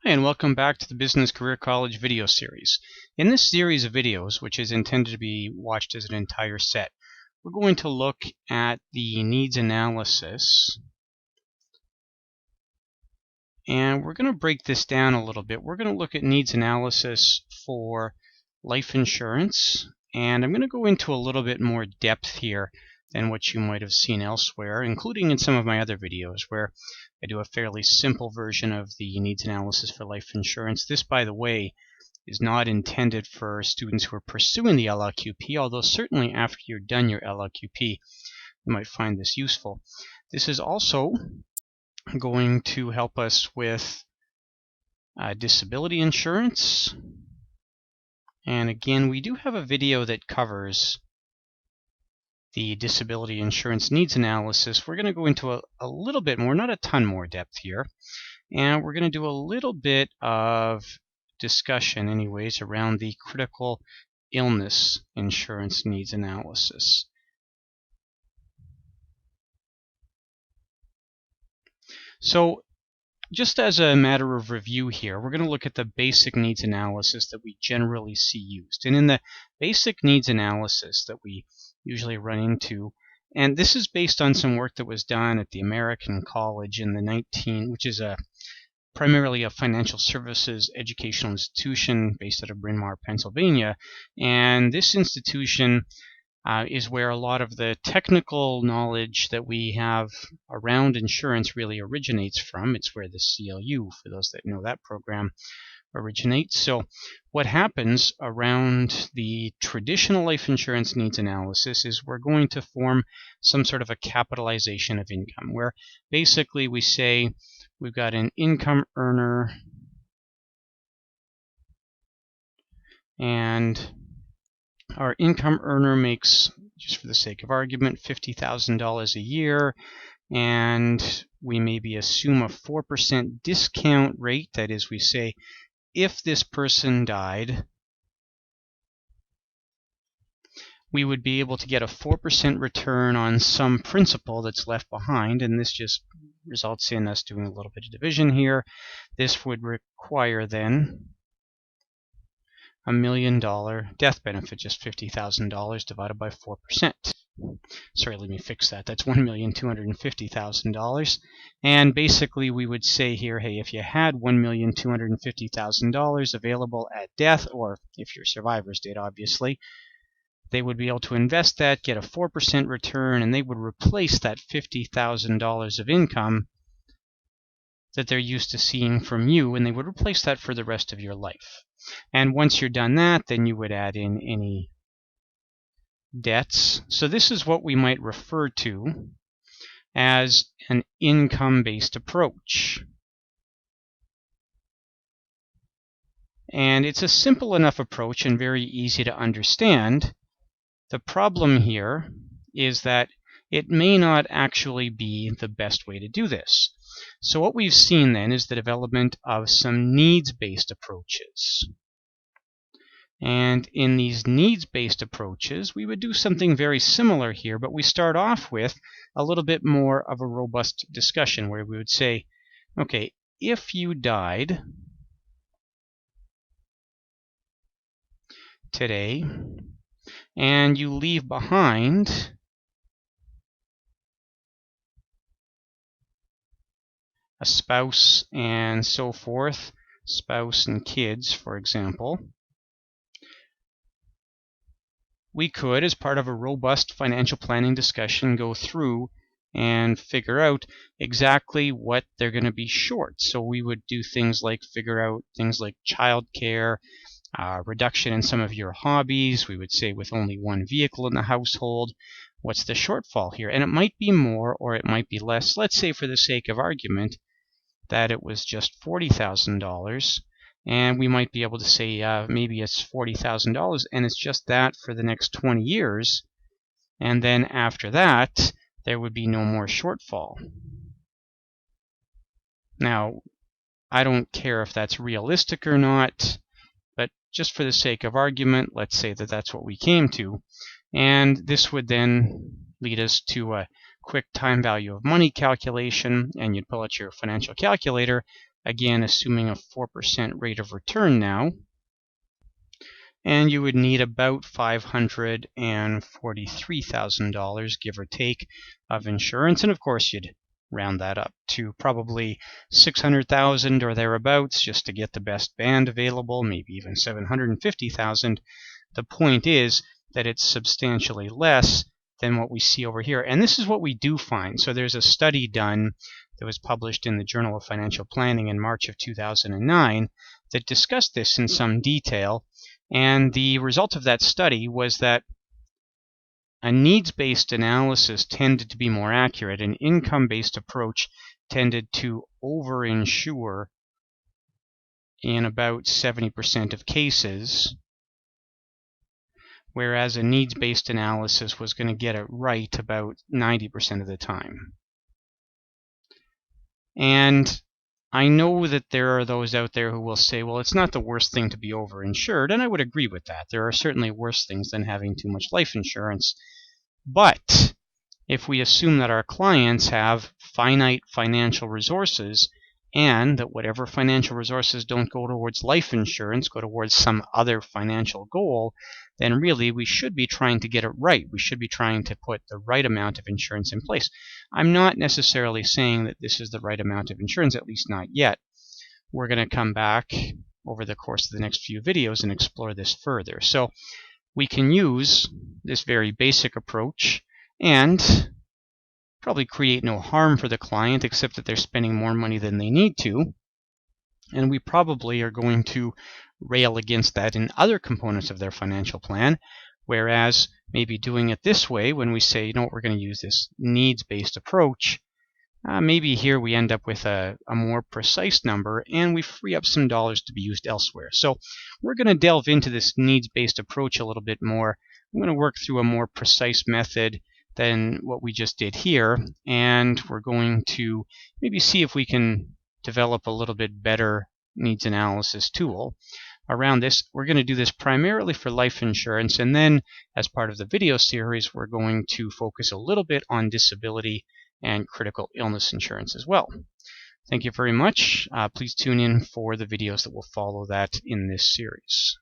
And welcome back to the Business Career College video series. In this series of videos, which is intended to be watched as an entire set, we're going to look at the needs analysis. And we're going to break this down a little bit. We're going to look at needs analysis for life insurance. And I'm going to go into a little bit more depth here than what you might have seen elsewhere, including in some of my other videos where I do a fairly simple version of the needs analysis for life insurance. This, by the way, is not intended for students who are pursuing the LLQP, although certainly after you're done your LLQP, you might find this useful. This is also going to help us with disability insurance. And again, we do have a video that covers the disability insurance needs analysis. We're going to go into a little bit more, not a ton more depth here, and we're going to do a little bit of discussion anyways around the critical illness insurance needs analysis. So just as a matter of review here, we're going to look at the basic needs analysis that we generally see used. And in the basic needs analysis that we usually run into, and this is based on some work that was done at the American College in the which is primarily a financial services educational institution based out of Bryn Mawr, Pennsylvania. And this institution is where a lot of the technical knowledge that we have around insurance really originates from. It's where the CLU, for those that know that program, originates. So what happens around the traditional life insurance needs analysis is we're going to form some sort of a capitalization of income, where basically we say we've got an income earner and our income earner makes, just for the sake of argument, $50,000 a year, and we maybe assume a 4% discount rate. That is, we say if this person died, we would be able to get a 4% return on some principal that's left behind, and this just results in us doing a little bit of division here. This would require then $1 million death benefit, just $50,000 divided by 4%. Sorry, let me fix that. That's $1,250,000. And basically we would say here, hey, if you had $1,250,000 available at death, or if your survivors did, obviously, they would be able to invest that, get a 4% return, and they would replace that $50,000 of income that they're used to seeing from you, and they would replace that for the rest of your life. And once you're done that, then you would add in any debts. So this is what we might refer to as an income-based approach. And it's a simple enough approach and very easy to understand. The problem here is that it may not actually be the best way to do this. So what we've seen then is the development of some needs-based approaches. And in these needs-based approaches, we would do something very similar here, but we start off with a little bit more of a robust discussion where we would say, okay, if you died today and you leave behind a spouse and so forth, spouse and kids, for example, we could, as part of a robust financial planning discussion, go through and figure out exactly what they're going to be short. So we would do things like figure out things like childcare, reduction in some of your hobbies. We would say with only one vehicle in the household, what's the shortfall here? And it might be more or it might be less. Let's say, for the sake of argument, that it was just $40,000. And we might be able to say maybe it's $40,000 and it's just that for the next 20 years. And then after that, there would be no more shortfall. Now, I don't care if that's realistic or not, but just for the sake of argument, let's say that that's what we came to. And this would then lead us to a quick time value of money calculation, and you'd pull out your financial calculator. again assuming a 4% rate of return now. And you would need about $543,000, give or take, of insurance. And of course, you'd round that up to probably $600,000 or thereabouts, just to get the best band available, maybe even $750,000. The point is that it's substantially less than what we see over here. And this is what we do find. So there's a study done that was published in the Journal of Financial Planning in March of 2009 that discussed this in some detail. And the result of that study was that a needs-based analysis tended to be more accurate. An income-based approach tended to over-insure in about 70% of cases, whereas a needs-based analysis was going to get it right about 90% of the time. And I know that there are those out there who will say, well, it's not the worst thing to be overinsured, and I would agree with that. There are certainly worse things than having too much life insurance. But if we assume that our clients have finite financial resources, and that whatever financial resources don't go towards life insurance, go towards some other financial goal, then really we should be trying to get it right. We should be trying to put the right amount of insurance in place. I'm not necessarily saying that this is the right amount of insurance, at least not yet. We're going to come back over the course of the next few videos and explore this further. So we can use this very basic approach and probably create no harm for the client, except that they're spending more money than they need to. And we probably are going to rail against that in other components of their financial plan, whereas maybe doing it this way, when we say, you know what, we're going to use this needs-based approach, maybe here we end up with a more precise number, and we free up some dollars to be used elsewhere. So we're going to delve into this needs-based approach a little bit more. I'm going to work through a more precise method than what we just did here, and we're going to maybe see if we can develop a little bit better needs analysis tool around this. We're going to do this primarily for life insurance, and then as part of the video series, we're going to focus a little bit on disability and critical illness insurance as well. Thank you very much. Please tune in for the videos that will follow that in this series.